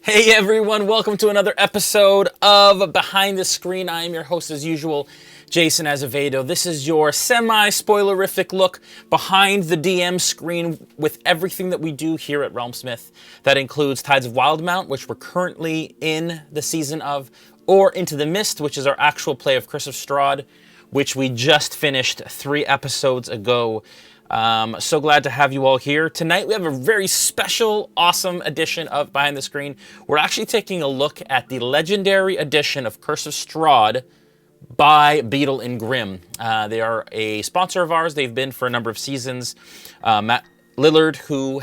Hey everyone, welcome to another episode of Behind the Screen. I am your host as usual, Jason Azevedo. This is your semi-spoilerific look behind the DM screen with everything that we do here at RealmSmith. That includes Tides of Wildemount, which we're currently in the season of, or Into the Mist, which is our actual play of Curse of Strahd, which we just finished 3 episodes ago. So glad to have you all here. Tonight we have a very special, awesome edition of Behind the Screen. We're actually taking a look at the legendary edition of Curse of Strahd by Beadle and Grimm. They are a sponsor of ours. They've been for a number of seasons. Matt Lillard, who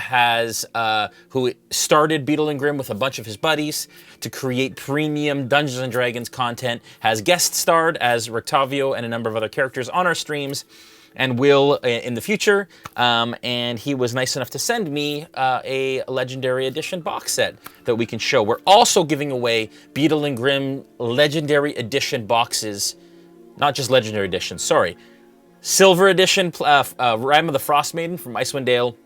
started Beadle and Grimm with a bunch of his buddies to create premium Dungeons and Dragons content, has guest starred as Rictavio and a number of other characters on our streams, and will in the future. And he was nice enough to send me a Legendary Edition box set that we can show. We're also giving away Beadle and Grimm Legendary Edition boxes. Not just Legendary Edition, sorry. Silver Edition, Rime of the Frost Maiden from Icewind Dale,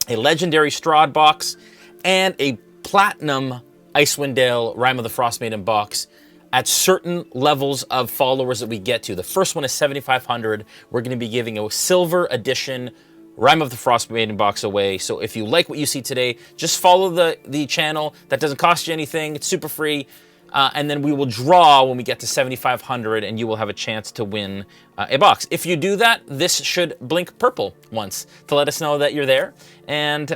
a Legendary Strahd box, and a Platinum Icewind Dale Rime of the Frost Maiden box at certain levels of followers that we get to. The first one is 7,500. We're going to be giving a Silver Edition Rime of the Frost Maiden box away. So if you like what you see today, just follow the channel. That doesn't cost you anything. It's super free. And then we will draw when we get to 7,500, and you will have a chance to win a box. If you do that, this should blink purple once to let us know that you're there, and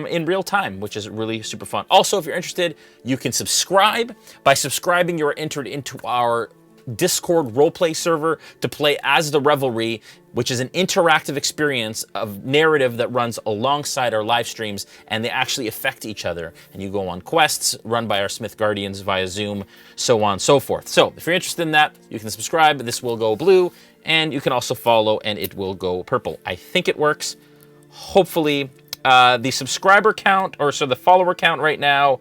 in real time, which is really super fun. Also, if you're interested, you can subscribe. By subscribing, you're entered into our Discord roleplay server to play as the Revelry, which is an interactive experience of narrative that runs alongside our live streams, and they actually affect each other. And you go on quests run by our Smith Guardians via Zoom, so on and so forth. So if you're interested in that, you can subscribe. This will go blue, and you can also follow, and it will go purple. I think it works. Hopefully, the subscriber count, the follower count right now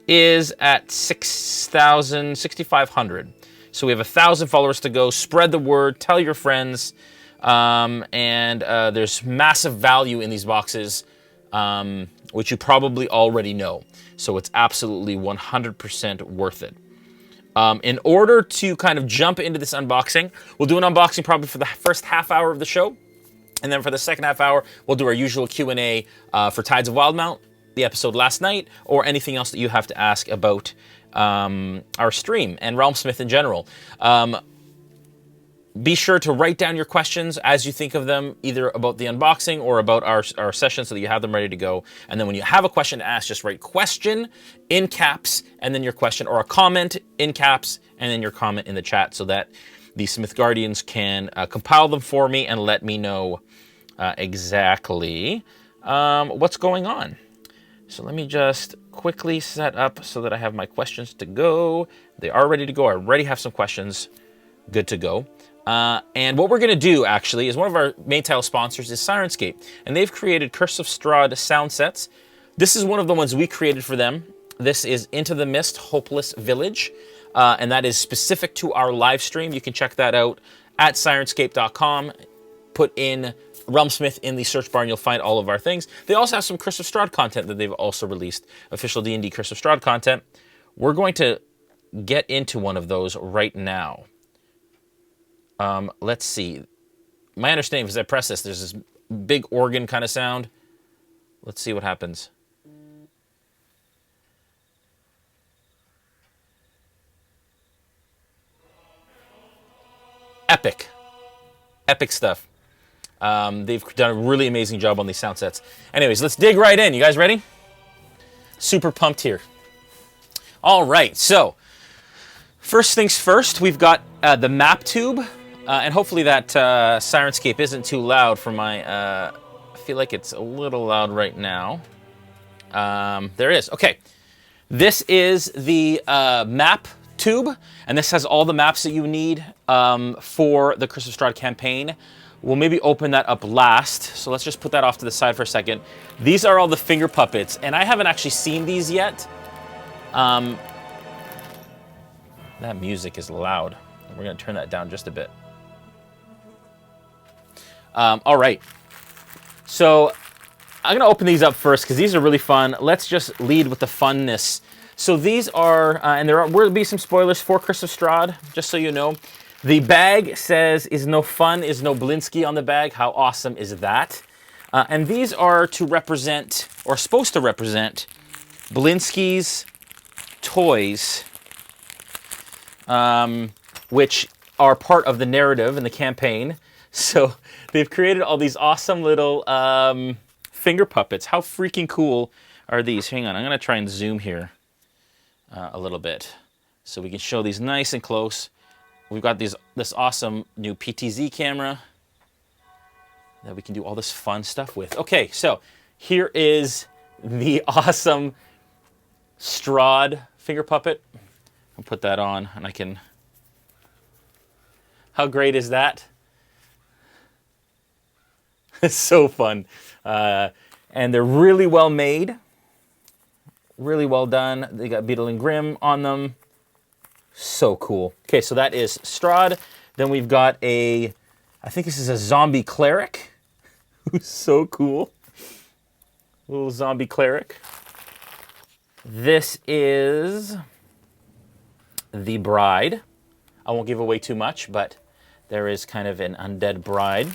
is at 6,500. So we have 1,000 followers to go. Spread the word, tell your friends, and there's massive value in these boxes, which you probably already know. So it's absolutely 100% worth it. In order to kind of jump into this unboxing, we'll do an unboxing probably for the first half hour of the show. And then for the second half hour, we'll do our usual Q&A for Tides of Wildemount, the episode last night, or anything else that you have to ask about our stream and RealmSmith in general. Be sure to write down your questions as you think of them, either about the unboxing or about our session, so that you have them ready to go. And then when you have a question to ask, just write question in caps and then your question, or a comment in caps and then your comment in the chat, so that the Smith Guardians can compile them for me and let me know exactly what's going on. So let me just quickly set up so that I have my questions to go. They are ready to go. I already have some questions good to go. And what we're going to do, actually, is one of our main title sponsors is Syrinscape. And they've created Curse of Strahd sound sets. This is one of the ones we created for them. This is Into the Mist, Hopeless Village. And that is specific to our live stream. You can check that out at Syrinscape.com. Put in RealmSmith in the search bar, and you'll find all of our things. They also have some Curse of Strahd content that they've also released, official D&D Curse of Strahd content. We're going to get into one of those right now. Let's see. My understanding is, as I press this, there's this big organ kind of sound. Let's see what happens. Epic. Epic stuff. They've done a really amazing job on these sound sets. Anyways, let's dig right in. You guys ready? Super pumped here. All right, so first things first, we've got the map tube, and hopefully that Syrinscape isn't too loud for my... I feel like it's a little loud right now. There it is. Okay, this is the map tube, and this has all the maps that you need for the Curse of Strahd campaign. We'll maybe open that up last, so let's just put that off to the side for a second. These are all the finger puppets, and I haven't actually seen these yet. That music is loud. We're going to turn that down just a bit. All right. So I'm going to open these up first because these are really fun. Let's just lead with the funness. So these are, and there will be some spoilers for Curse of Strahd, just so you know. The bag says, "Is no fun, is no Blinsky" on the bag. How awesome is that? And these are to represent, or supposed to represent, Blinsky's toys, which are part of the narrative and the campaign. So they've created all these awesome little finger puppets. How freaking cool are these? Hang on, I'm going to try and zoom here a little bit so we can show these nice and close. We've got this awesome new PTZ camera that we can do all this fun stuff with. Okay, so here is the awesome Strahd finger puppet. I'll put that on and I can... How great is that? It's so fun. And they're really well made. Really well done. They got Beadle and Grimm on them. So cool. Okay, so that is Strahd. Then we've got I think this is a zombie cleric. Who's so cool. Little zombie cleric. This is the bride. I won't give away too much, but there is kind of an undead bride.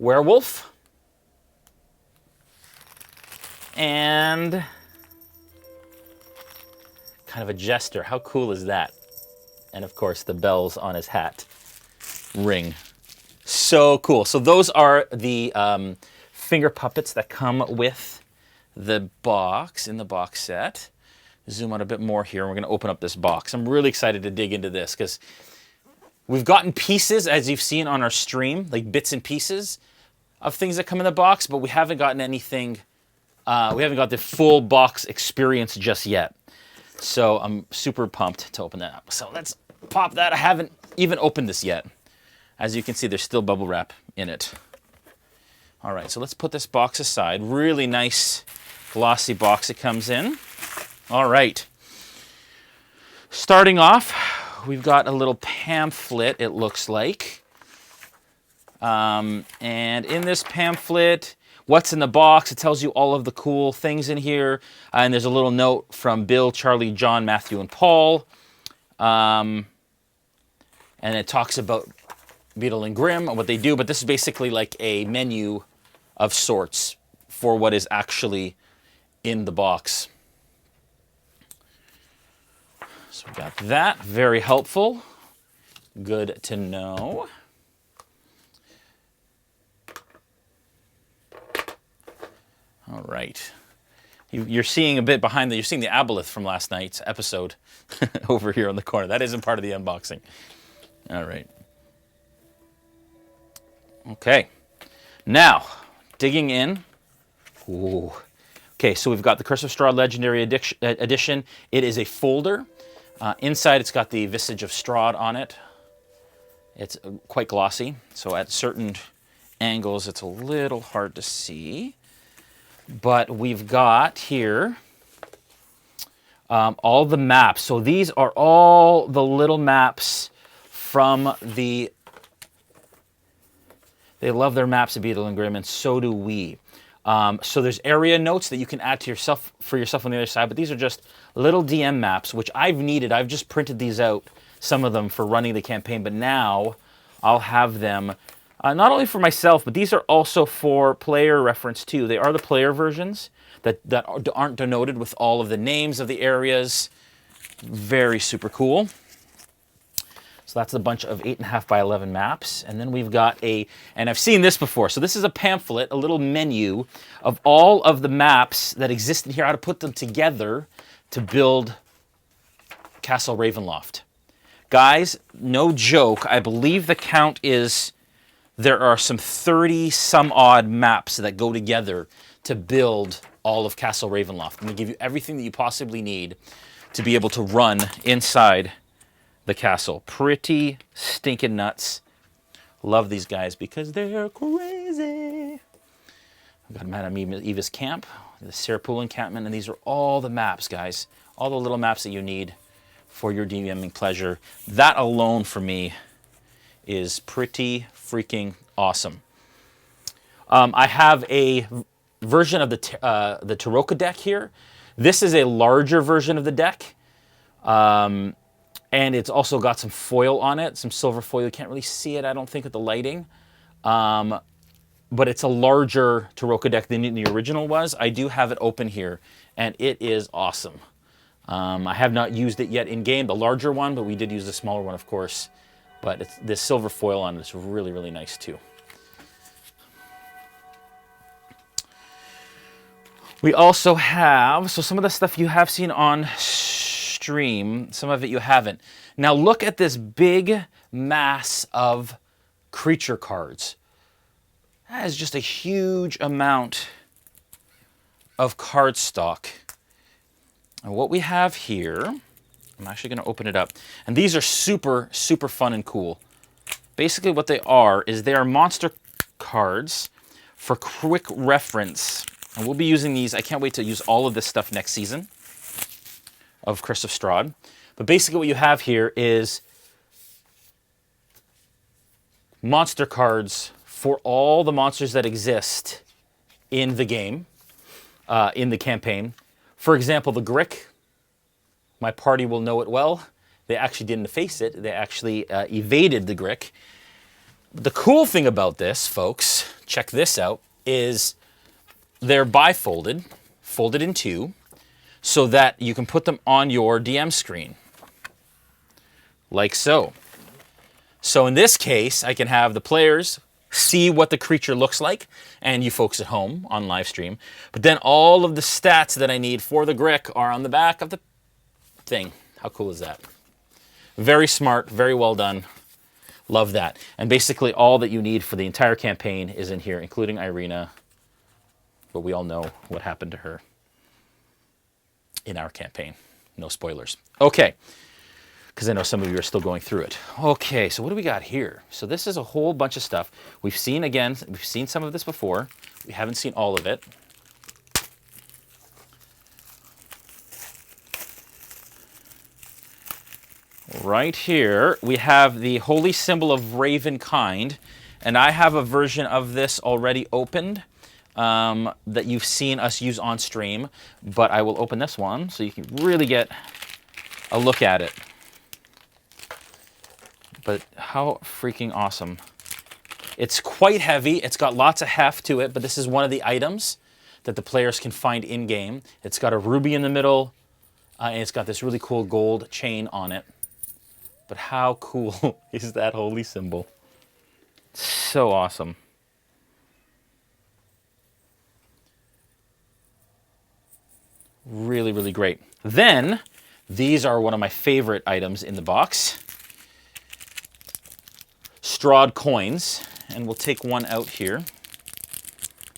Werewolf. And kind of a jester. How cool is that? And of course, the bells on his hat ring. So cool. So those are the finger puppets that come with the box, in the box set. Zoom out a bit more here. We're going to open up this box. I'm really excited to dig into this because we've gotten pieces, as you've seen on our stream, like bits and pieces of things that come in the box, but we haven't gotten anything, we haven't got the full box experience just yet. So I'm super pumped to open that up. So let's pop that. I haven't even opened this yet. As you can see, there's still bubble wrap in it. All right, so let's put this box aside. Really nice glossy box it comes in. All right. Starting off, we've got a little pamphlet, it looks like. And in this pamphlet, what's in the box, it tells you all of the cool things in here. And there's a little note from Bill, Charlie, John, Matthew, and Paul. And it talks about Beadle and Grimm and what they do. But this is basically like a menu of sorts for what is actually in the box. So we got that, very helpful. Good to know. All right. You're seeing a bit behind you're seeing the aboleth from last night's episode over here on the corner. That isn't part of the unboxing. All right. Okay. Now, digging in. Ooh. Okay, so we've got the Curse of Strahd Legendary Edition. It is a folder. Inside, it's got the visage of Strahd on it. It's quite glossy, so at certain angles, it's a little hard to see. But we've got here all the maps. So these are all the little maps from the... They love their maps of Beadle and Grimm, and so do we. So there's area notes that you can add to yourself for yourself on the other side, but these are just little DM maps, which I've needed. I've just printed these out, some of them, for running the campaign, but now I'll have them not only for myself, but these are also for player reference too. They are the player versions that aren't denoted with all of the names of the areas. Very super cool. So that's a bunch of 8.5 by 11 maps. And then we've got and I've seen this before. So this is a pamphlet, a little menu of all of the maps that exist in here, how to put them together to build Castle Ravenloft. Guys, no joke, I believe the count is there are some 30 some odd maps that go together to build all of Castle Ravenloft. I'm going to give you everything that you possibly need to be able to run inside the castle. Pretty stinking nuts. Love these guys because they're crazy. We've got Madame Eva's camp, the Sarapul encampment, and these are all the maps, guys. All the little maps that you need for your DMing pleasure. That alone for me is pretty freaking awesome. I have version of the Taroka deck here. This is a larger version of the deck. And it's also got some foil on it, some silver foil. You can't really see it, I don't think, with the lighting. But it's a larger Taroka deck than the original was. I do have it open here, and it is awesome. I have not used it yet in-game, the larger one, but we did use the smaller one, of course. But this silver foil on it is really, really nice, too. We also have, so some of the stuff you have seen on stream, some of it you haven't. Now look at this big mass of creature cards. That is just a huge amount of card stock. And what we have here, I'm actually going to open it up. And these are super, super fun and cool. Basically what they are is they are monster cards for quick reference. And we'll be using these. I can't wait to use all of this stuff next season of Curse of Strahd. But basically what you have here is monster cards for all the monsters that exist in the game, in the campaign. For example, the Grick, my party will know it well. They actually didn't face it. They actually evaded the Grick. The cool thing about this, folks, check this out, is they're bifolded, folded in two, so that you can put them on your DM screen, like so. So in this case, I can have the players see what the creature looks like, and you folks at home on live stream. But then all of the stats that I need for the Grick are on the back of the thing. How cool is that? Very smart, very well done. Love that. And basically all that you need for the entire campaign is in here, including Irina. But we all know what happened to her in our campaign. No spoilers. Okay. Because I know some of you are still going through it. Okay, so what do we got here? So this is a whole bunch of stuff. We've seen some of this before. We haven't seen all of it. Right here, we have the holy symbol of Ravenkind. And I have a version of this already opened that you've seen us use on stream. But I will open this one so you can really get a look at it. But how freaking awesome. It's quite heavy. It's got lots of heft to it, but this is one of the items that the players can find in-game. It's got a ruby in the middle, and it's got this really cool gold chain on it. But how cool is that holy symbol? So awesome. Really, really great. Then, these are one of my favorite items in the box. Strahd coins, and we'll take one out here.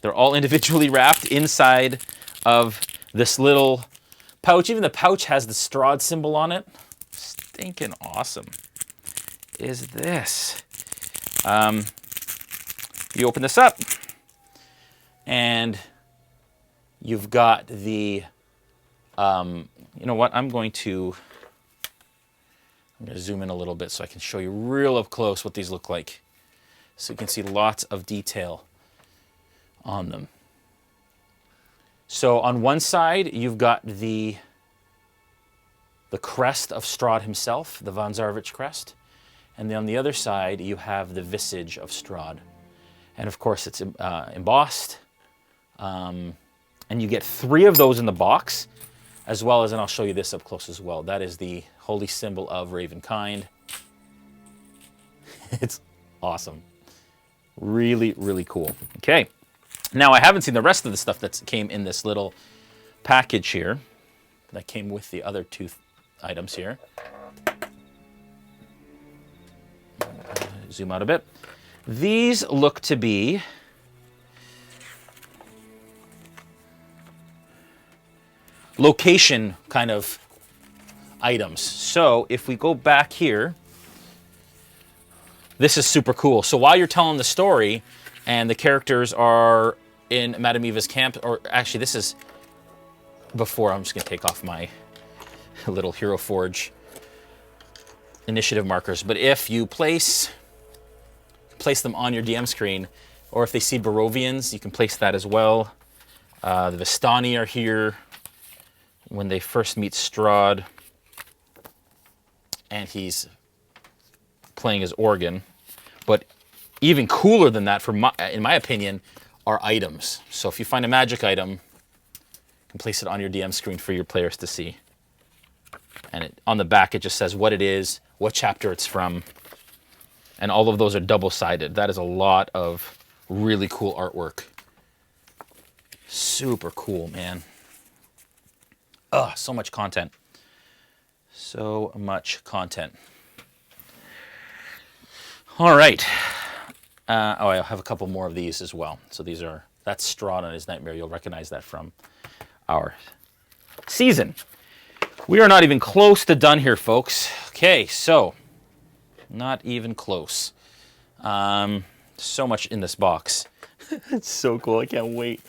They're all individually wrapped inside of this little pouch. Even the pouch has the Strahd symbol on it. Stinking awesome is this. You open this up, and you've got the, you know what, I'm going to zoom in a little bit so I can show you real up close what these look like. So you can see lots of detail on them. So on one side, you've got the crest of Strahd himself, the Von Zarvich crest. And then on the other side, you have the visage of Strahd. And of course, it's embossed. And you get 3 of those in the box, as well as, and I'll show you this up close as well. That is the holy symbol of Ravenkind. It's awesome. Really, really cool. Okay. Now, I haven't seen the rest of the stuff that came in this little package here. That came with the other 2 items here. Zoom out a bit. These look to be location kind of items. So if we go back here, this is super cool. So while you're telling the story and the characters are in Madame Eva's camp, or actually this is before, I'm just going to take off my little Hero Forge initiative markers. But if you place them on your DM screen, or if they see Barovians, you can place that as well. The Vistani are here when they first meet Strahd, and he's playing his organ. But even cooler than that, in my opinion, are items. So if you find a magic item, you can place it on your DM screen for your players to see. And on the back, it just says what it is, what chapter it's from, and all of those are double-sided. That is a lot of really cool artwork. Super cool, man. Ugh, so much content. So much content. All right. I have a couple more of these as well. So that's Strahd on his nightmare. You'll recognize that from our season. We are not even close to done here, folks. Okay, so not even close. So much in this box. It's so cool. I can't wait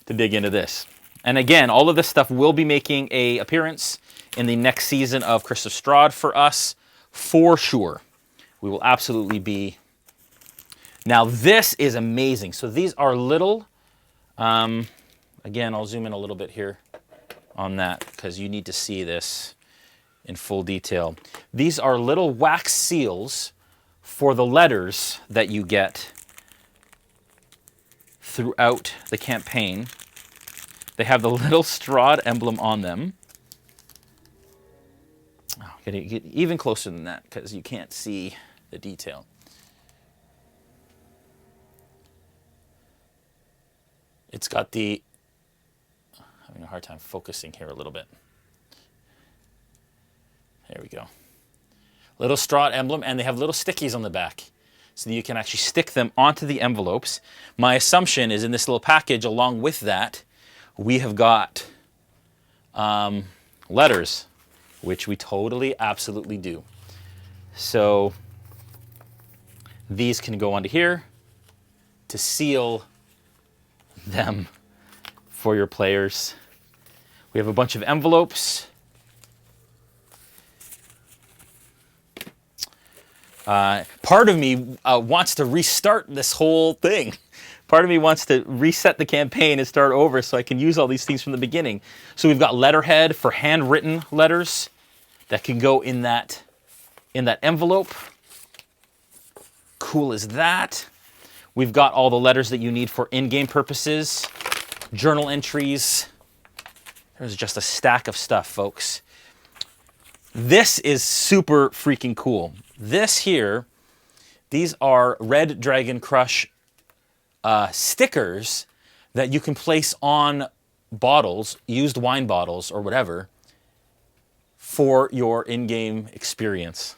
to dig into this. And again, all of this stuff will be making an appearance in the next season of Curse of Strahd for us, for sure. We will absolutely be. Now, this is amazing. So these are little, again, I'll zoom in a little bit here on that because you need to see this in full detail. These are little wax seals for the letters that you get throughout the campaign. They have the little Strahd emblem on them. Oh, gotta get even closer than that because you can't see the detail. It's got having a hard time focusing here a little bit. There we go. Little Strahd emblem, and they have little stickies on the back so that you can actually stick them onto the envelopes. My assumption is in this little package along with that, we have got letters, which we totally, absolutely do. So these can go onto here to seal them for your players. We have a bunch of envelopes. Part of me wants to restart this whole thing. Part of me wants to reset the campaign and start over so I can use all these things from the beginning. So we've got letterhead for handwritten letters that can go in that envelope. Cool as that. We've got all the letters that you need for in-game purposes, journal entries. There's just a stack of stuff, folks. This is super freaking cool. This here, these are Red Dragon Crush stickers that you can place on bottles, used wine bottles or whatever, for your in-game experience.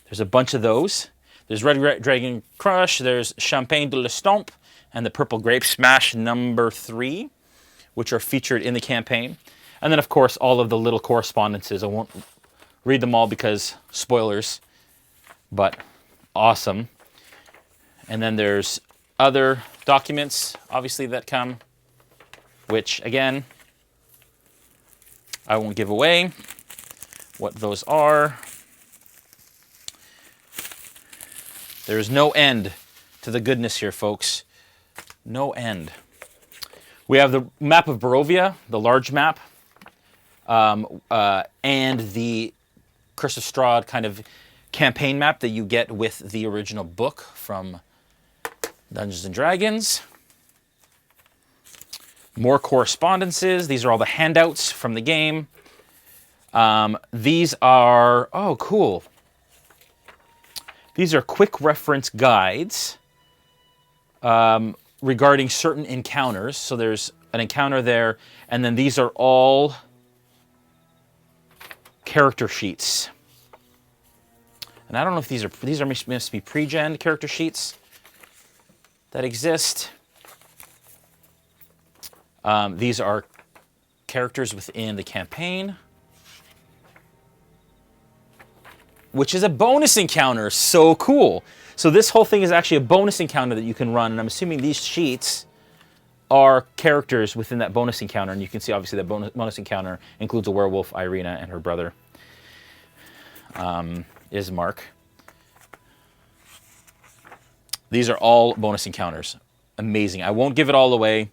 There's a bunch of those. There's Red Dragon Crush, there's Champagne de l'Estompe, and the Purple Grape Smash #3, which are featured in the campaign. And then, of course, all of the little correspondences. I won't read them all because spoilers, but awesome. And then there's other documents, obviously, that come, which, again, I won't give away what those are. There's no end to the goodness here, folks. No end. We have the map of Barovia, the large map, and the Curse of Strahd kind of campaign map that you get with the original book from Dungeons & Dragons. More correspondences. These are all the handouts from the game. These are, oh, cool. These are quick reference guides regarding certain encounters. So there's an encounter there, and then these are all character sheets. And I don't know if these are must be pre-gen character sheets that exist. These are characters within the campaign, which is a bonus encounter. So cool. So this whole thing is actually a bonus encounter that you can run, and I'm assuming these sheets are characters within that bonus encounter, and you can see obviously that bonus encounter includes a werewolf, Irina, and her brother, Ismark. These are all bonus encounters. Amazing. I won't give it all away.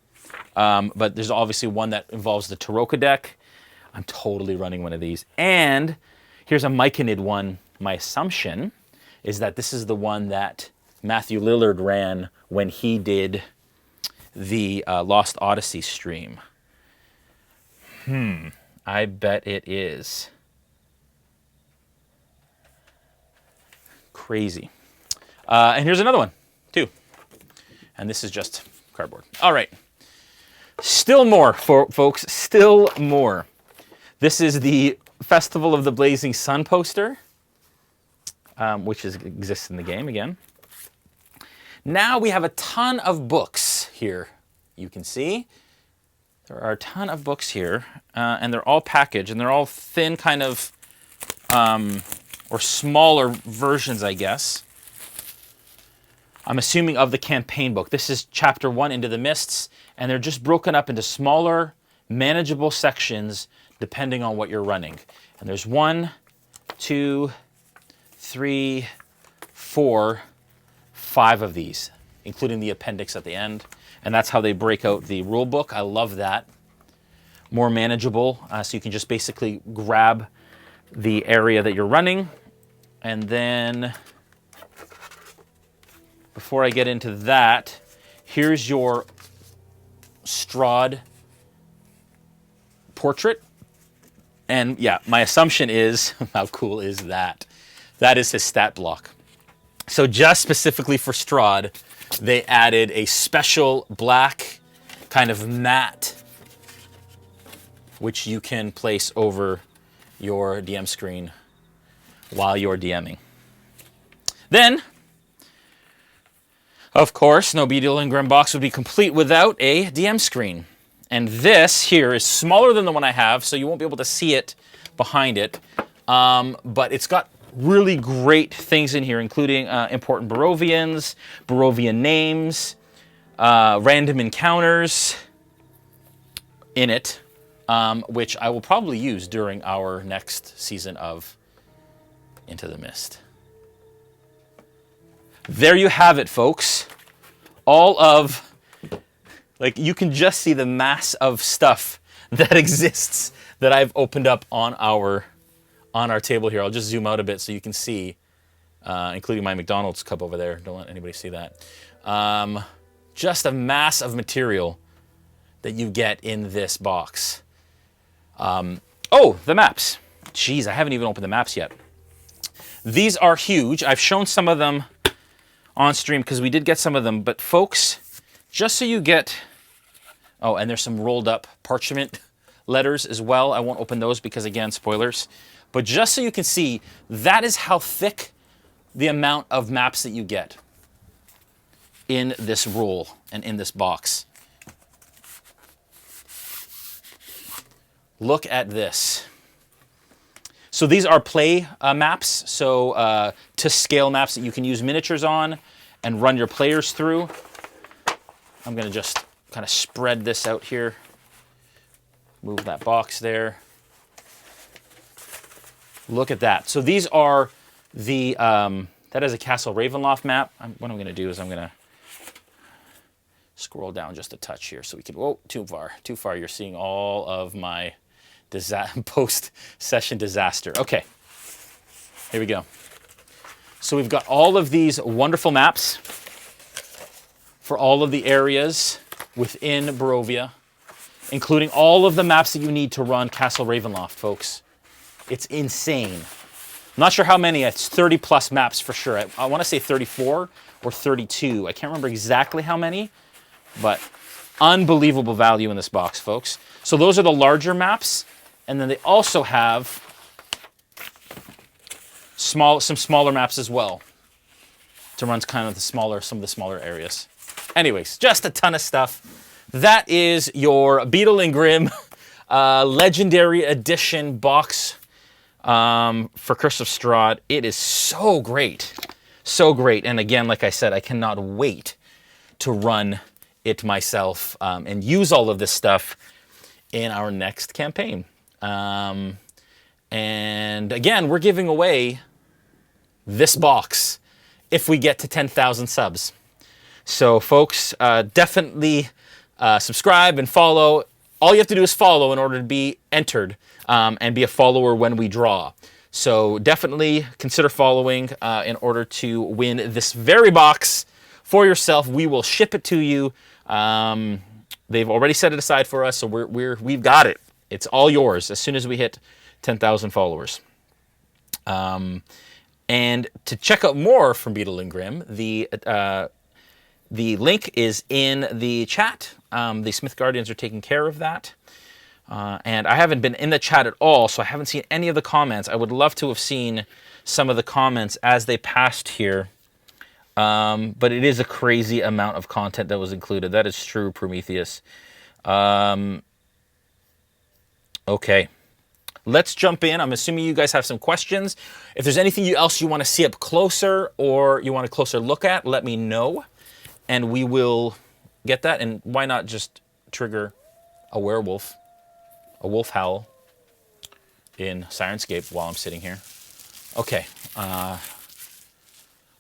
But there's obviously one that involves the Taroka deck. I'm totally running one of these. And here's a Myconid one. My assumption is that this is the one that Matthew Lillard ran when he did the Lost Odyssey stream. I bet it is. Crazy. And here's another one, too. And this is just cardboard. All right. Still more, folks. Still more. This is the Festival of the Blazing Sun poster, which exists in the game again. Now we have a ton of books here. You can see there are a ton of books here, and they're all packaged, and they're all thin kind of, or smaller versions, I guess. I'm assuming of the campaign book. This is chapter 1, Into the Mists, and they're just broken up into smaller, manageable sections depending on what you're running. And there's 1, 2, 3, 4, 5 of these, including the appendix at the end. And that's how they break out the rule book. I love that. More manageable, so you can just basically grab the area that you're running. And then, before I get into that, here's your Strahd portrait. And yeah, my assumption is, how cool is that? That is his stat block. So just specifically for Strahd, they added a special black kind of mat, which you can place over your DM screen while you're DMing. Then, of course, no Beadle and Grimm box would be complete without a DM screen. And this here is smaller than the one I have, so you won't be able to see it behind it. But it's got really great things in here, including important Barovians, Barovian names, random encounters in it, which I will probably use during our next season of Into the Mist. There you have it, folks. All of, like, you can just see the mass of stuff that exists that I've opened up on our table here. I'll just zoom out a bit so you can see, including my McDonald's cup over there. Don't let anybody see that. Just a mass of material that you get in this box. Oh, the maps. Jeez, I haven't even opened the maps yet. These are huge. I've shown some of them on stream because we did get some of them. But folks, just so you get... Oh, and there's some rolled up parchment letters as well. I won't open those because, again, spoilers. But just so you can see, that is how thick the amount of maps that you get in this roll and in this box. Look at this. So these are play maps, so to scale maps that you can use miniatures on and run your players through. I'm going to just kind of spread this out here. Move that box there. Look at that. So these are the, that is a Castle Ravenloft map. What I'm going to do is I'm going to scroll down just a touch here so we can, whoa, too far. You're seeing all of my post-session disaster. Okay, here we go. So we've got all of these wonderful maps for all of the areas within Barovia, including all of the maps that you need to run Castle Ravenloft, folks. It's insane. I'm not sure how many. It's 30 plus maps for sure. I want to say 34 or 32. I can't remember exactly how many, but unbelievable value in this box, folks. So those are the larger maps. And then they also have some smaller maps as well to run kind of some of the smaller areas. Anyways, just a ton of stuff. That is your Beadle and Grimm Legendary Edition box for Curse of Strahd. It is so great. So great. And again, like I said, I cannot wait to run it myself and use all of this stuff in our next campaign. And again, we're giving away this box if we get to 10,000 subs. So folks, definitely subscribe and follow. All you have to do is follow in order to be entered and be a follower when we draw. So definitely consider following in order to win this very box for yourself. We will ship it to you. They've already set it aside for us, so we've got it. It's all yours as soon as we hit 10,000 followers. And to check out more from Beadle and Grimm, the link is in the chat. The Smith Guardians are taking care of that. And I haven't been in the chat at all, so I haven't seen any of the comments. I would love to have seen some of the comments as they passed here. But it is a crazy amount of content that was included. That is true, Prometheus. Okay. Let's jump in. I'm assuming you guys have some questions. If there's anything else you want to see up closer or you want a closer look at, let me know. And we will get that. And why not just trigger a werewolf, a wolf howl in Sirenscape while I'm sitting here. Okay. I've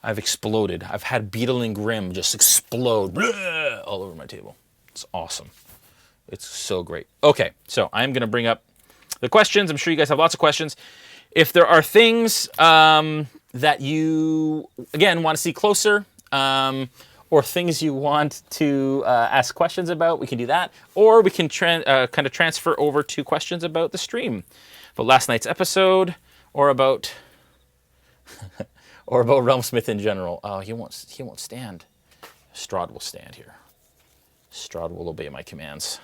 exploded. I've had Beadle and Grimm just explode all over my table. It's awesome. It's so great. Okay, so I'm going to bring up the questions. I'm sure you guys have lots of questions. If there are things that you, again, want to see closer, or things you want to ask questions about, we can do that. Or we can kind of transfer over to questions about the stream, about last night's episode, or about or about RealmSmith in general. Oh, he won't stand. Strahd will stand here. Strahd will obey my commands.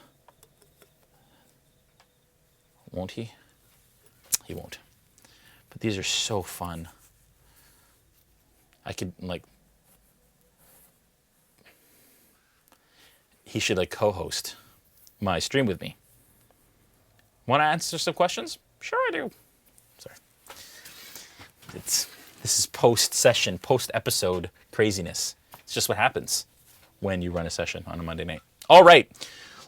Won't he? He won't. But these are so fun. I could, like... He should, like, co-host my stream with me. Want to answer some questions? Sure I do. Sorry. This is post-session, post-episode craziness. It's just what happens when you run a session on a Monday night. All right.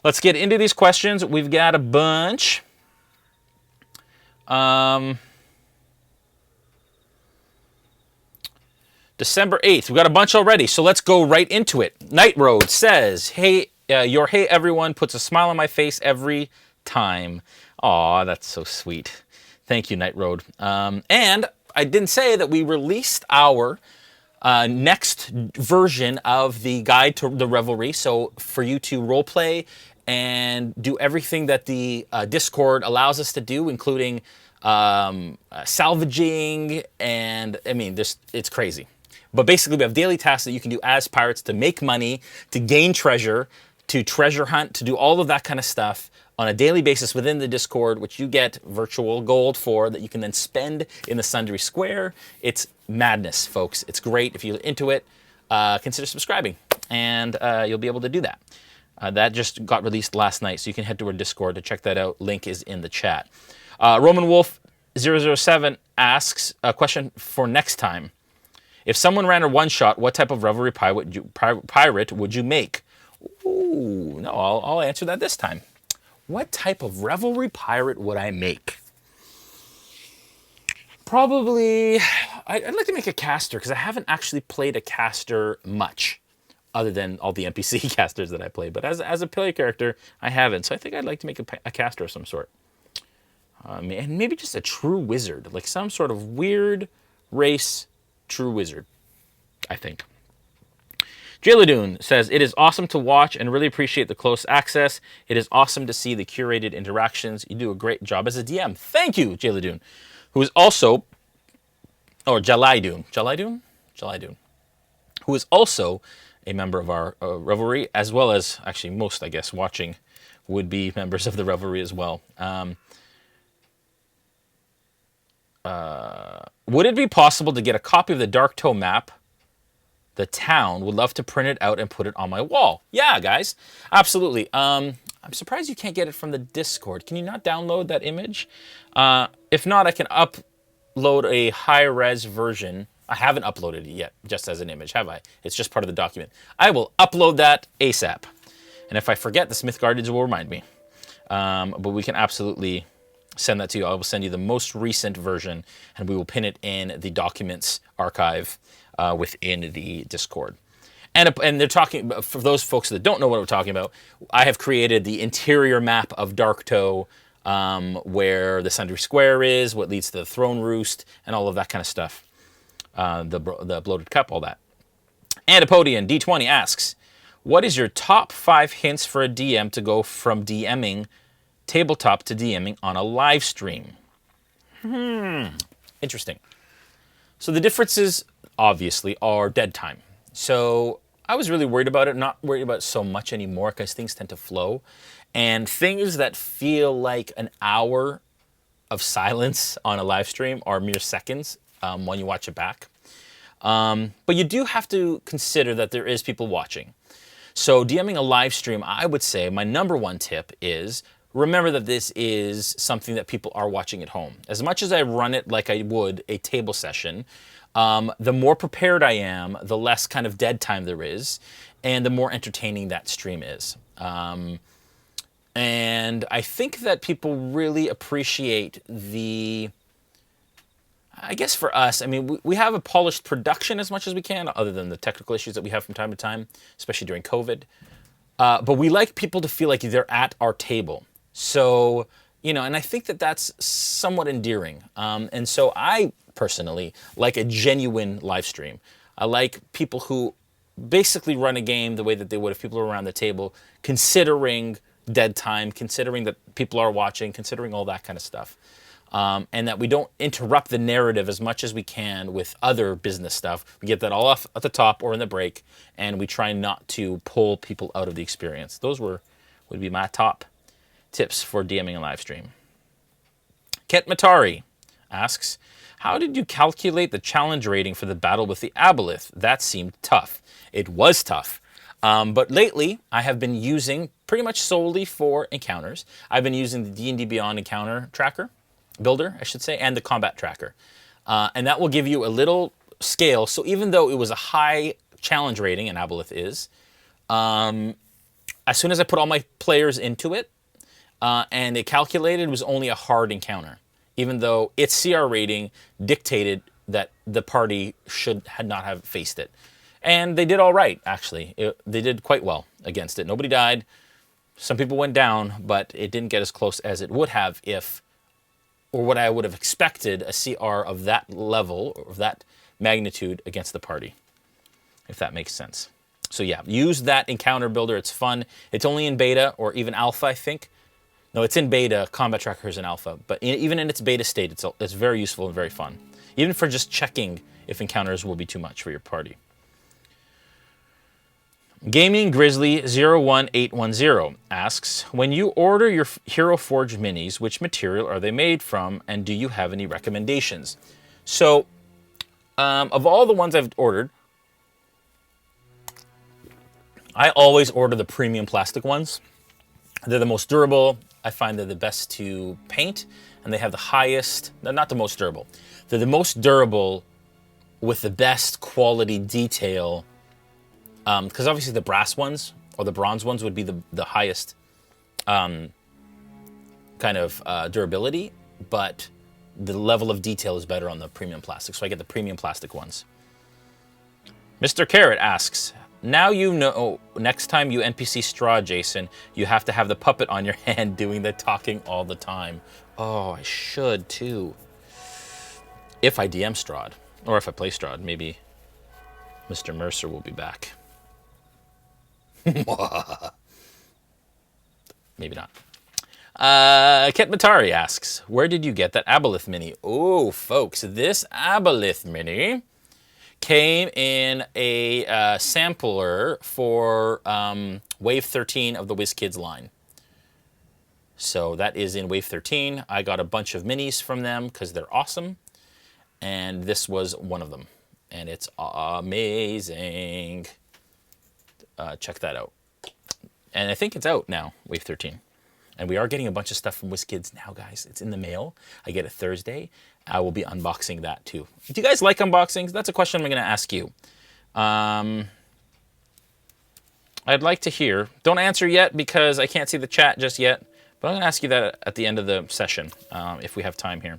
Let's get into these questions. We've got a bunch. December 8th. We've got a bunch already, so let's go right into it. Night Road says, hey, your hey everyone puts a smile on my face every time. Aw, that's so sweet. Thank you, Night Road. And I didn't say that we released our next version of the guide to the Revelry. So for you to roleplay and do everything that the Discord allows us to do, including salvaging, and I mean, it's crazy. But basically, we have daily tasks that you can do as pirates to make money, to gain treasure, to treasure hunt, to do all of that kind of stuff on a daily basis within the Discord, which you get virtual gold for that you can then spend in the Sundry Square. It's madness, folks. It's great. If you're into it, consider subscribing, and you'll be able to do that. That just got released last night, so you can head to our Discord to check that out. Link is in the chat. Roman Wolf 007 asks a question for next time. If someone ran a one-shot, what type of Revelry pirate would you make? Ooh, no, I'll answer that this time. What type of Revelry pirate would I make? Probably, I'd like to make a caster, because I haven't actually played a caster much, other than all the NPC casters that I play. But as a player character, I haven't. So I think I'd like to make a caster of some sort. And maybe just a true wizard, like some sort of weird race true wizard, I think. Jayladoon says, it is awesome to watch and really appreciate the close access. It is awesome to see the curated interactions. You do a great job as a DM. Thank you, Jayladoon, who is also, or Jalaidun, who is also a member of our Revelry, as well as, actually most, I guess, watching would be members of the Revelry as well. Would it be possible to get a copy of the Dark Toe map? The town would love to print it out and put it on my wall. Yeah, guys, absolutely. I'm surprised you can't get it from the Discord. Can you not download that image? If not, I can upload a high-res version. I haven't uploaded it yet, just as an image, have I? It's just part of the document. I will upload that ASAP. And if I forget, the Smith Guardians will remind me. But we can absolutely send that to you. I will send you the most recent version, and we will pin it in the documents archive within the Discord. And they're talking, for those folks that don't know what we're talking about, I have created the interior map of Darktoe, where the Sundry Square is, what leads to the Throne Roost, and all of that kind of stuff. The Bloated Cup, all that. Antipodian D20 asks, what is your top 5 hints for a DM to go from DMing tabletop to DMing on a live stream? Interesting. So the differences, obviously, are dead time. So I was really worried about it, not worried about it so much anymore because things tend to flow. And things that feel like an hour of silence on a live stream are mere seconds when you watch it back. But you do have to consider that there is people watching. So DMing a live stream, I would say my number one tip is remember that this is something that people are watching at home. As much as I run it like I would a table session, the more prepared I am, the less kind of dead time there is, and the more entertaining that stream is. And I think that people really appreciate the... I guess for us, I mean, we have a polished production as much as we can, other than the technical issues that we have from time to time, especially during COVID. But we like people to feel like they're at our table. So, you know, and I think that that's somewhat endearing. And so I personally like a genuine live stream. I like people who basically run a game the way that they would if people were around the table, considering dead time, considering that people are watching, considering all that kind of stuff. And that we don't interrupt the narrative as much as we can with other business stuff. We get that all off at the top or in the break, and we try not to pull people out of the experience. Those would be my top tips for DMing a live stream. Ket Matari asks, how did you calculate the challenge rating for the battle with the Aboleth? That seemed tough. It was tough. But lately, I have been using, pretty much solely for encounters, I've been using the D&D Beyond encounter tracker. Builder, I should say, and the combat tracker. And that will give you a little scale. So even though it was a high challenge rating, and Aboleth is, as soon as I put all my players into it, and it calculated, it was only a hard encounter. Even though its CR rating dictated that the party had not have faced it. And they did all right, actually. They did quite well against it. Nobody died. Some people went down, but it didn't get as close as it would have if... or what I would have expected a CR of that level, or of that magnitude against the party, if that makes sense. So yeah, use that encounter builder. It's fun. It's only in beta or even alpha, I think. No, it's in beta. Combat Tracker is in alpha. But even in its beta state, it's very useful and very fun. Even for just checking if encounters will be too much for your party. Gaming Grizzly 01810 asks, when you order your Hero Forge minis, which material are they made from, and do you have any recommendations? So, of all the ones I've ordered, I always order the premium plastic ones. They're the most durable. I find they're the best to paint, and they have the highest, not the most durable. They're the most durable with the best quality detail. Because obviously the brass ones or the bronze ones would be the highest kind of durability, but the level of detail is better on the premium plastic. So I get the premium plastic ones. Mr. Carrot asks, now you know next time you NPC Strahd, Jason, you have to have the puppet on your hand doing the talking all the time. Oh, I should too. If I DM Strahd, or if I play Strahd, maybe Mr. Mercer will be back. Maybe not. Ket Matari asks, where did you get that Aboleth mini? Oh, folks, this Aboleth mini came in a sampler for Wave 13 of the WizKids line. So that is in Wave 13. I got a bunch of minis from them because they're awesome. And this was one of them. And it's amazing. Check that out. And I think it's out now, Wave 13. And we are getting a bunch of stuff from WizKids now, guys. It's in the mail. I get it Thursday. I will be unboxing that too. Do you guys like unboxings? That's a question I'm going to ask you. I'd like to hear. Don't answer yet because I can't see the chat just yet. But I'm going to ask you that at the end of the session, if we have time here.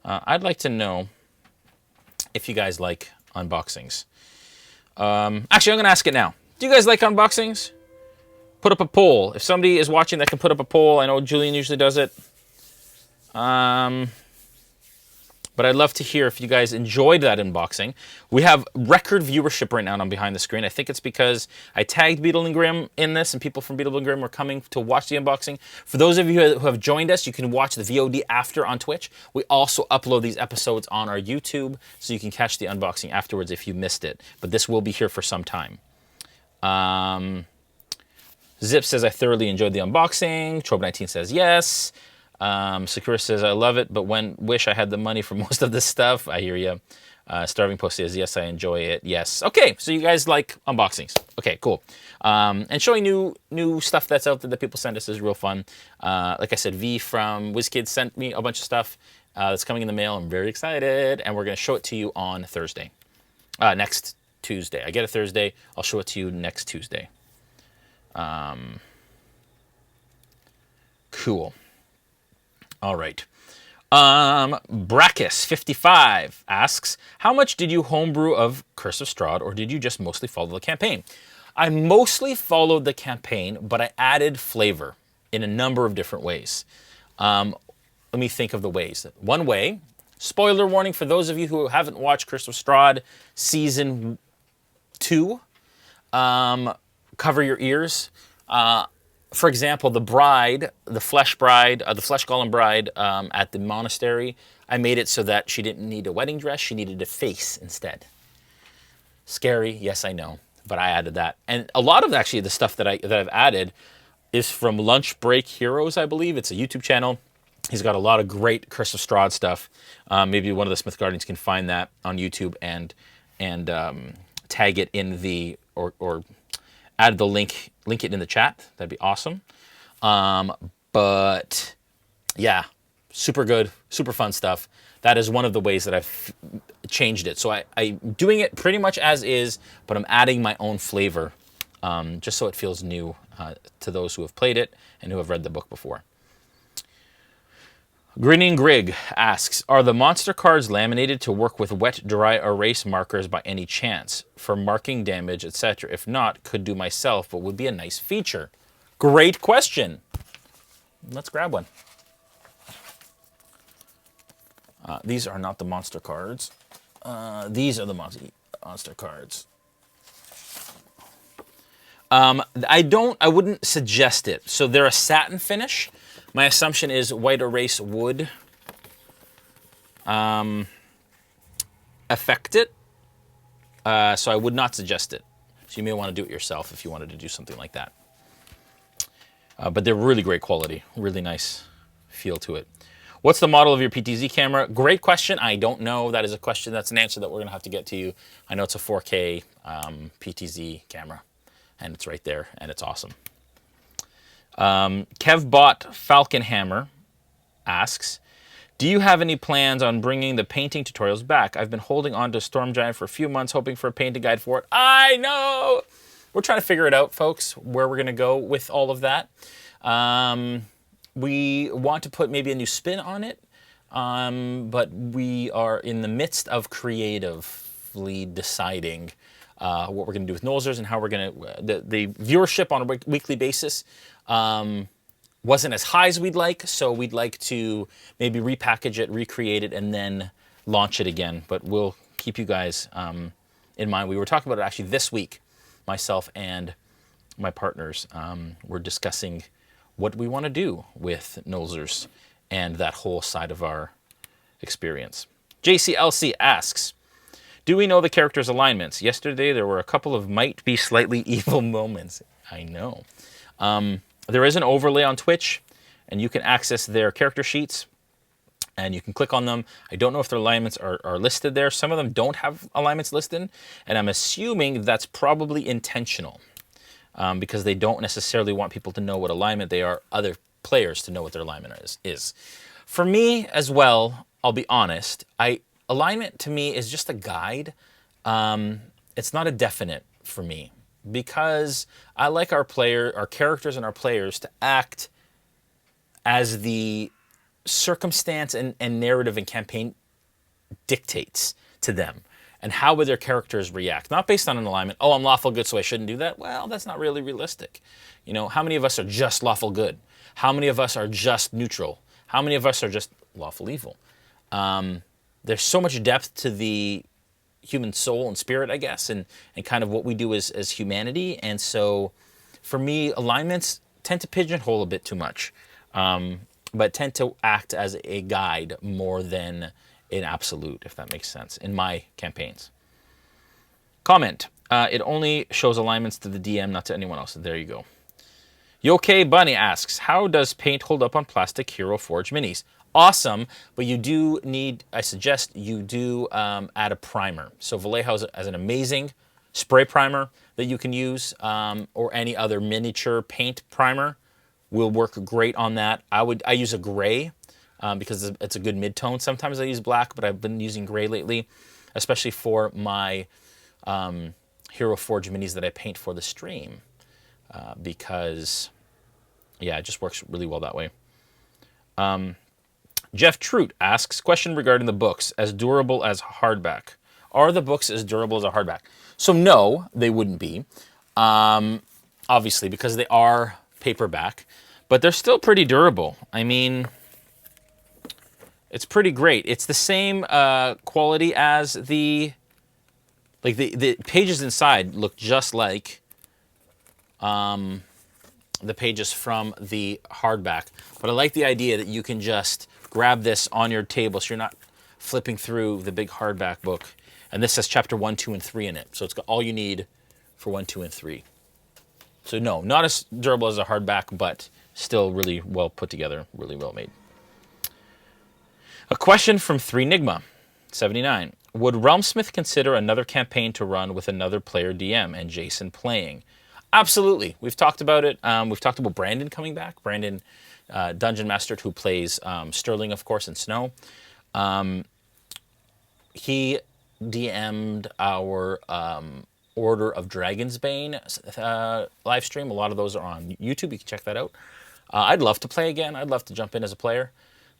I'd like to know if you guys like unboxings. Actually, I'm going to ask it now. Do you guys like unboxings? Put up a poll. If somebody is watching that can put up a poll, I know Julian usually does it. But I'd love to hear if you guys enjoyed that unboxing. We have record viewership right now on Behind the Screen. I think it's because I tagged Beadle and Grimm in this, and people from Beadle and Grimm were coming to watch the unboxing. For those of you who have joined us, you can watch the VOD after on Twitch. We also upload these episodes on our YouTube, so you can catch the unboxing afterwards if you missed it. But this will be here for some time. Zip says, I thoroughly enjoyed the unboxing. Trobe19 says, yes. Sakura says, I love it, but wish I had the money for most of this stuff. I hear you. Starving Post says, yes, I enjoy it. Yes. Okay, so you guys like unboxings. Okay, cool. And showing new stuff that's out there that people send us is real fun. Like I said, V from WizKids sent me a bunch of stuff that's coming in the mail. I'm very excited, and we're going to show it to you on Thursday. Next Tuesday. I get it Thursday. I'll show it to you next Tuesday. Cool. All right. Brachus55 asks, how much did you homebrew of Curse of Strahd, or did you just mostly follow the campaign? I mostly followed the campaign, but I added flavor in a number of different ways. Let me think of the ways. One way, spoiler warning for those of you who haven't watched Curse of Strahd Season 2, cover your ears. For example, the bride, the flesh golem bride at the monastery, I made it so that she didn't need a wedding dress, she needed a face instead. Scary, yes, I know, but I added that. And a lot of actually the stuff that I've added is from Lunch Break Heroes, I believe. It's a YouTube channel. He's got a lot of great Curse of Strahd stuff. Maybe one of the Smith Guardians can find that on YouTube and tag it in the, or add the link it in the chat. That'd be awesome. But yeah, super good, super fun stuff. That is one of the ways that I've changed it. So I'm doing it pretty much as is, but I'm adding my own flavor, just so it feels new to those who have played it and who have read the book before. Grinning Grig asks, are the monster cards laminated to work with wet dry erase markers by any chance for marking damage, etc.? If not, could do myself, but would be a nice feature. Great question. Let's grab one. These are not the monster cards. These are the monster cards. I wouldn't suggest it. So they're a satin finish. My assumption is white erase would affect it. So I would not suggest it. So you may want to do it yourself if you wanted to do something like that. But they're really great quality. Really nice feel to it. What's the model of your PTZ camera? Great question. I don't know. That is a question. That's an answer that we're going to have to get to you. I know it's a 4K PTZ camera. And it's right there. And it's awesome. Kevbot Falcon Hammer asks, do you have any plans on bringing the painting tutorials back? I've been holding on to Storm Giant for a few months, hoping for a painting guide for it. I know! We're trying to figure it out, folks, where we're going to go with all of that. We want to put maybe a new spin on it, but we are in the midst of creatively deciding what we're going to do with Nolzers and how we're going to... The viewership on a weekly basis wasn't as high as we'd like, so we'd like to maybe repackage it, recreate it, and then launch it again. But we'll keep you guys in mind. We were talking about it actually this week. Myself and my partners were discussing what we want to do with Nolzers and that whole side of our experience. JCLC asks, do we know the characters' alignments? Yesterday there were a couple of might be slightly evil moments. I know. There is an overlay on Twitch, and you can access their character sheets, and you can click on them. I don't know if their alignments are listed there. Some of them don't have alignments listed, and I'm assuming that's probably intentional because they don't necessarily want people to know what alignment they are, other players to know what their alignment is. For me as well, I'll be honest, alignment to me is just a guide. It's not a definite for me, because I like our characters and our players to act as the circumstance and narrative and campaign dictates to them. and how would their characters react? Not based on an alignment. Oh, I'm lawful good, so I shouldn't do that. Well, that's not really realistic. You know, how many of us are just lawful good? How many of us are just neutral? How many of us are just lawful evil? There's so much depth to the human soul and spirit, I guess, and kind of what we do as humanity. And so for me, alignments tend to pigeonhole a bit too much, but tend to act as a guide more than an absolute, if that makes sense, in my campaigns. Comment. It only shows alignments to the DM, not to anyone else. There you go. Yoke Bunny asks, how does paint hold up on plastic Hero Forge minis? Awesome, but you do need, I suggest you do add a primer. So Vallejo has an amazing spray primer that you can use, or any other miniature paint primer will work great on that. I use a gray because it's a good mid-tone. Sometimes I use black, but I've been using gray lately, especially for my Hero Forge minis that I paint for the stream, because, yeah, it just works really well that way. Jeff Trout asks, question regarding the books, as durable as hardback. Are the books as durable as a hardback? So no, they wouldn't be, obviously, because they are paperback, but they're still pretty durable. I mean, it's pretty great. It's the same quality as the pages inside look just like the pages from the hardback. But I like the idea that you can just grab this on your table so you're not flipping through the big hardback book. And this has chapter 1, 2, and 3 in it. So it's got all you need for 1, 2, and 3. So no, not as durable as a hardback, but still really well put together, really well made. A question from 3nigma79. Would RealmSmith consider another campaign to run with another player DM and Jason playing? Absolutely. We've talked about it. We've talked about Brandon coming back. Brandon, Dungeon Master, who plays Sterling, of course, in Snow. He DM'd our Order of Dragonsbane live stream. A lot of those are on YouTube. You can check that out. I'd love to play again. I'd love to jump in as a player.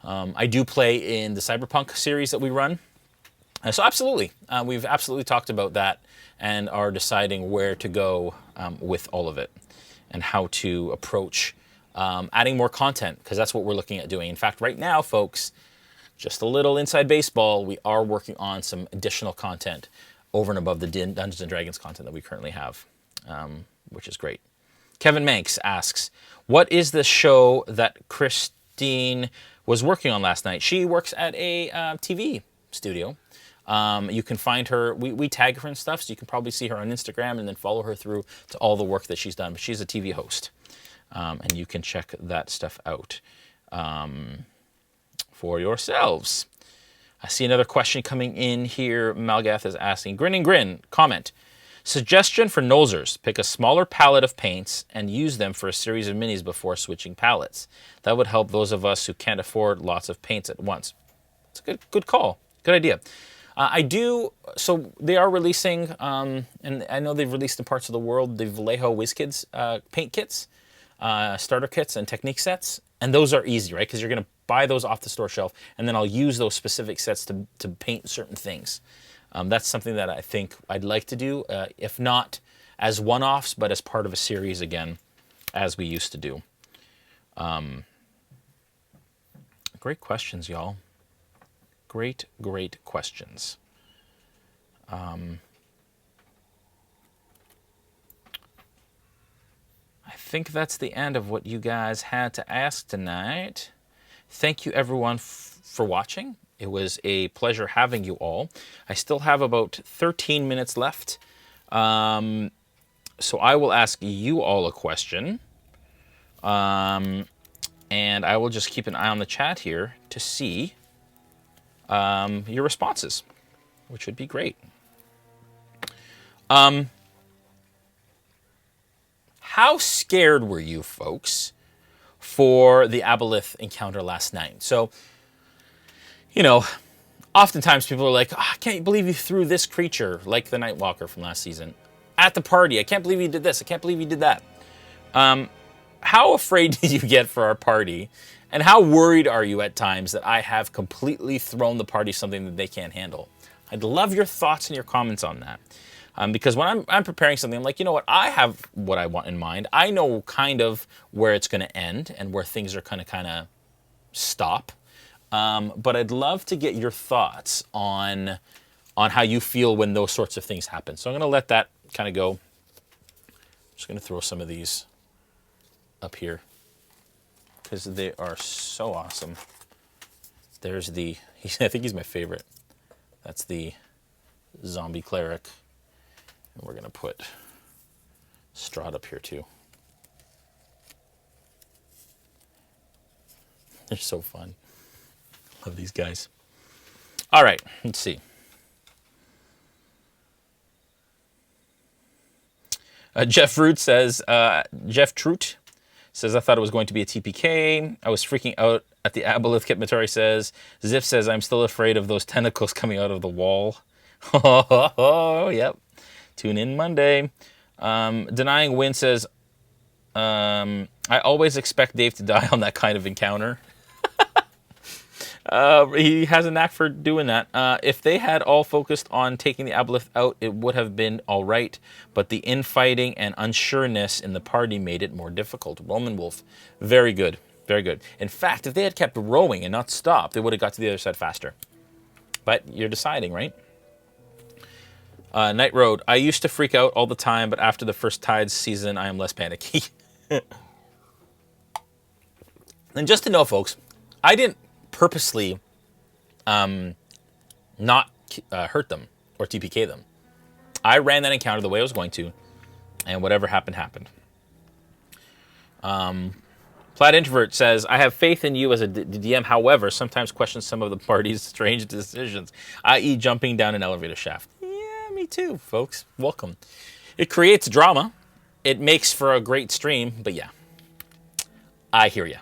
I do play in the Cyberpunk series that we run. So absolutely. We've absolutely talked about that and are deciding where to go with all of it and how to approach adding more content, because that's what we're looking at doing. In fact, right now, folks, just a little inside baseball, we are working on some additional content over and above the Dungeons & Dragons content that we currently have, which is great. Kevin Manx asks, what is the show that Christine was working on last night? She works at a TV studio. You can find her, we tag her and stuff, so you can probably see her on Instagram and then follow her through to all the work that she's done. But she's a TV host, and you can check that stuff out for yourselves. I see another question coming in here. Malgath is asking, Grin and Grin, comment. Suggestion for nosers, pick a smaller palette of paints and use them for a series of minis before switching palettes. That would help those of us who can't afford lots of paints at once. It's a good call, good idea. So they are releasing, and I know they've released in parts of the world, the Vallejo WizKids paint kits, starter kits, and technique sets. And those are easy, right? Because you're going to buy those off the store shelf, and then I'll use those specific sets to paint certain things. That's something that I think I'd like to do, if not as one-offs, but as part of a series again, as we used to do. Great questions, y'all. Great questions. I think that's the end of what you guys had to ask tonight. Thank you, everyone, for watching. It was a pleasure having you all. I still have about 13 minutes left. So I will ask you all a question. And I will just keep an eye on the chat here to see your responses, which would be great. How scared were you folks for the Aboleth encounter last night? So, you know, oftentimes people are like, oh, I can't believe you threw this creature, like the Nightwalker from last season, at the party. I can't believe you did this. I can't believe you did that. How afraid did you get for our party? And how worried are you at times that I have completely thrown the party something that they can't handle? I'd love your thoughts and your comments on that. Because when I'm preparing something, I'm like, you know what? I have what I want in mind. I know kind of where it's going to end and where things are kind of stop. But I'd love to get your thoughts on how you feel when those sorts of things happen. So I'm going to let that kind of go. I'm just going to throw some of these up here because they are so awesome. There's I think he's my favorite. That's the zombie cleric. And we're going to put Strahd up here too. They're so fun. Love these guys. All right, let's see. Jeff Troot says, I thought it was going to be a TPK. I was freaking out at the aboleth. Kit Matari says, Ziff says, I'm still afraid of those tentacles coming out of the wall. Oh, yep. Tune in Monday. Denying Win says, I always expect Dave to die on that kind of encounter. He has a knack for doing that. If they had all focused on taking the aboleth out, it would have been all right. But the infighting and unsureness in the party made it more difficult. Roman Wolf, very good, very good. In fact, if they had kept rowing and not stopped, they would have got to the other side faster. But you're deciding, right? Night Road, I used to freak out all the time, but after the first Tides season, I am less panicky. And just to know, folks, I didn't purposely not hurt them or TPK them. I ran that encounter the way I was going to, and whatever happened, happened. Plaid Introvert says, I have faith in you as a DM, however, sometimes question some of the party's strange decisions, i.e. jumping down an elevator shaft. Yeah, me too, folks. Welcome. It creates drama. It makes for a great stream, but yeah, I hear you.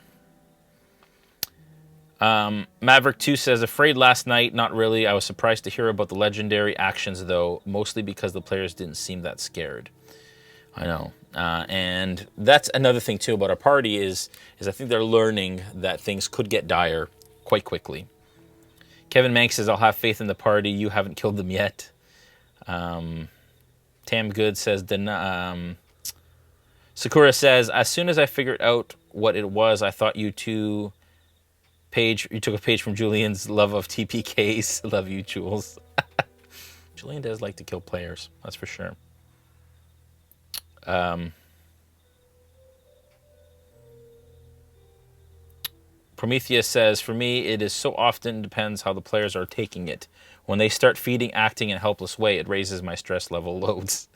Maverick 2 says, afraid last night, not really. I was surprised to hear about the legendary actions, though, mostly because the players didn't seem that scared. I know. And that's another thing, too, about our party is I think they're learning that things could get dire quite quickly. Kevin Mank says, I'll have faith in the party. You haven't killed them yet. Tam Good says, Sakura says, as soon as I figured out what it was, I thought you took a page from Julian's love of TPKs. Love you, Jules. Julian does like to kill players, that's for sure. Prometheus says, for me, it is so often depends how the players are taking it. When they start feeding, acting in a helpless way, it raises my stress level loads.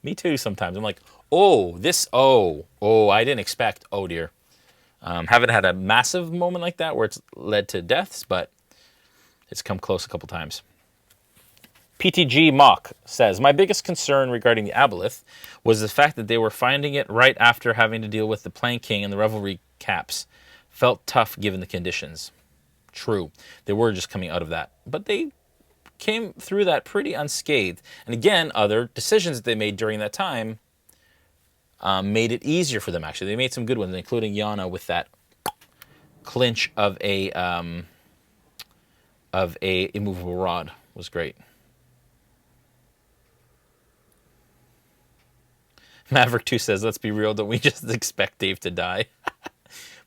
Me too sometimes. I'm like, I didn't expect, oh dear. Haven't had a massive moment like that where it's led to deaths, but it's come close a couple times. PTG Mock says, my biggest concern regarding the aboleth was the fact that they were finding it right after having to deal with the planking and the revelry caps. Felt tough given the conditions. True. They were just coming out of that. But they came through that pretty unscathed. And again, other decisions that they made during that time made it easier for them, actually. They made some good ones, including Yana with that clinch of a immovable rod. Was great. Maverick 2 says, let's be real, don't we just expect Dave to die?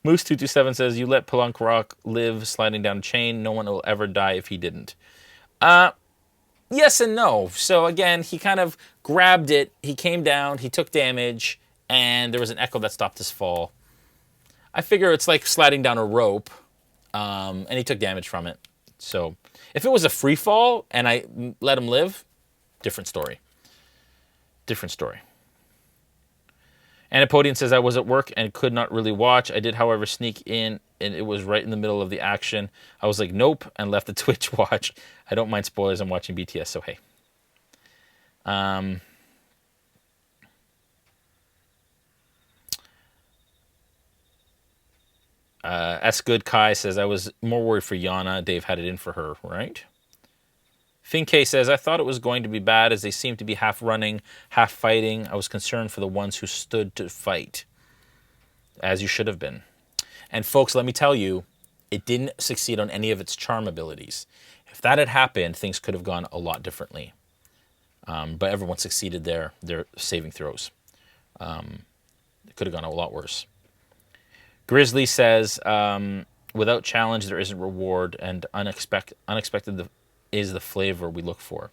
Moose 227 says, you let Pelunk Rock live sliding down a chain. No one will ever die if he didn't. Yes and no. So again, he kind of grabbed it. He came down. He took damage. And there was an echo that stopped his fall. I figure it's like sliding down a rope. And he took damage from it. So if it was a free fall and I let him live, different story. Different story. Anapodian says, I was at work and could not really watch. I did, however, sneak in, and it was right in the middle of the action. I was like, nope, and left the Twitch watch. I don't mind spoilers. I'm watching BTS, so hey. S. Good Kai says, I was more worried for Yana. Dave had it in for her, right? Finke says, I thought it was going to be bad as they seemed to be half running, half fighting. I was concerned for the ones who stood to fight, as you should have been. And folks, let me tell you, it didn't succeed on any of its charm abilities. If that had happened, things could have gone a lot differently. But everyone succeeded their saving throws. It could have gone a lot worse. Grizzly says, without challenge, there isn't reward, and unexpected is the flavor we look for.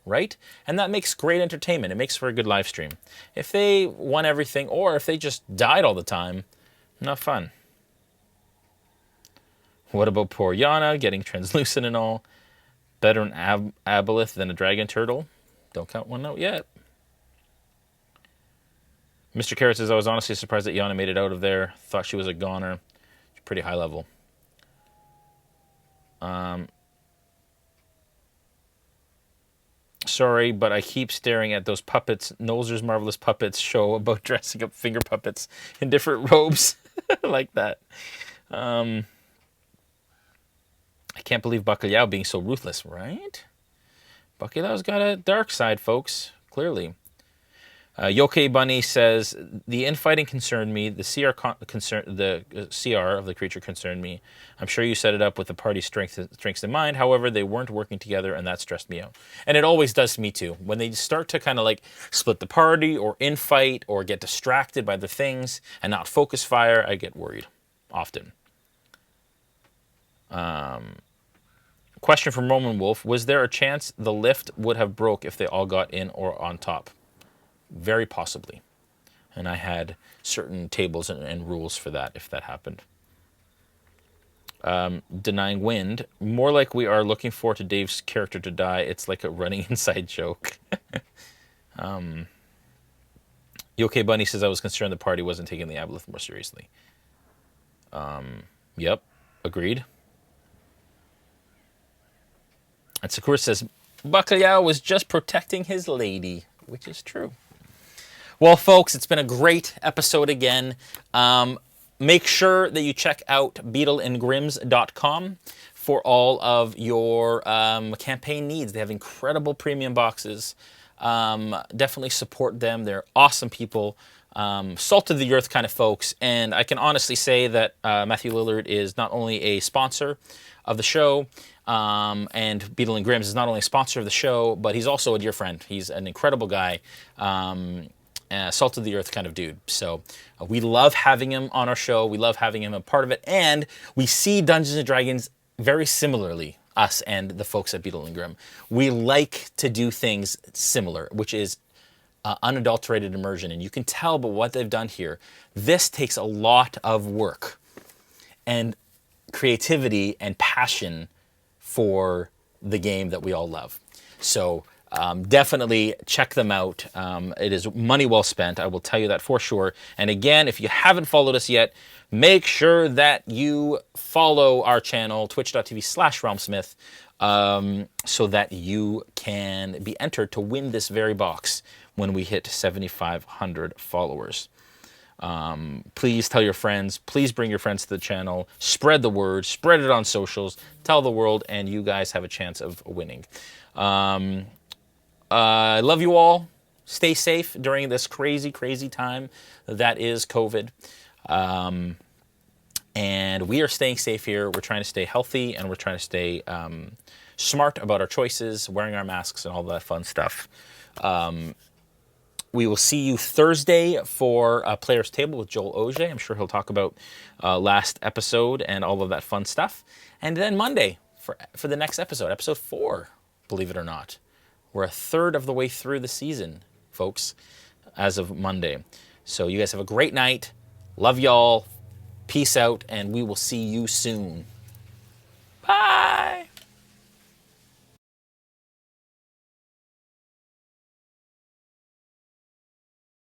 Right? And that makes great entertainment. It makes for a good live stream. If they won everything, or if they just died all the time, not fun. What about poor Yana getting translucent and all? Better an aboleth than a dragon turtle? Don't count one out yet. Mr. Carrot says, I was honestly surprised that Yana made it out of there. Thought she was a goner. Pretty high level. Sorry, but I keep staring at those puppets. Nolzur's Marvelous Puppets show about dressing up finger puppets in different robes. Like that. I can't believe Bacalhau being so ruthless, right? Bacalhau's got a dark side, folks. Clearly. Yokai Bunny says, the infighting concerned me. The CR of the creature concerned me. I'm sure you set it up with the party's strengths in mind. However, they weren't working together, and that stressed me out. And it always does to me, too. When they start to kind of like split the party or infight or get distracted by the things and not focus fire, I get worried often. Question from Roman Wolf. Was there a chance the lift would have broke if they all got in or on top? Very possibly. And I had certain tables and rules for that if that happened. Denying wind. More like we are looking forward to Dave's character to die. It's like a running inside joke. Yokai Bunny says, I was concerned the party wasn't taking the aboleth more seriously. Yep. Agreed. And Sakura says, Bacalhau was just protecting his lady, which is true. Well, folks, it's been a great episode again. Make sure that you check out beadleandgrimms.com for all of your campaign needs. They have incredible premium boxes. Definitely support them. They're awesome people. Salt of the earth kind of folks. And I can honestly say that Matthew Lillard is not only a sponsor of the show, and Beadle and Grimms is not only a sponsor of the show, but he's also a dear friend. He's an incredible guy. Salt of the earth kind of dude. So we love having him on our show. We love having him a part of it. And we see Dungeons & Dragons very similarly, us and the folks at Beadle and Grimm. We like to do things similar, which is unadulterated immersion. And you can tell by what they've done here. This takes a lot of work and creativity and passion for the game that we all love. So definitely check them out. It is money well spent. I will tell you that for sure. And again, if you haven't followed us yet, make sure that you follow our channel, twitch.tv/RealmSmith, so that you can be entered to win this very box when we hit 7,500 followers. Please tell your friends. Please bring your friends to the channel. Spread the word. Spread it on socials. Tell the world, and you guys have a chance of winning. I love you all. Stay safe during this crazy, crazy time that is COVID. And we are staying safe here. We're trying to stay healthy, and we're trying to stay smart about our choices, wearing our masks, and all that fun stuff. We will see you Thursday for Player's Table with Joel Auger. I'm sure he'll talk about last episode and all of that fun stuff. And then Monday for the next episode, episode 4, believe it or not. We're a third of the way through the season, folks, as of Monday. So you guys have a great night. Love y'all. Peace out, and we will see you soon.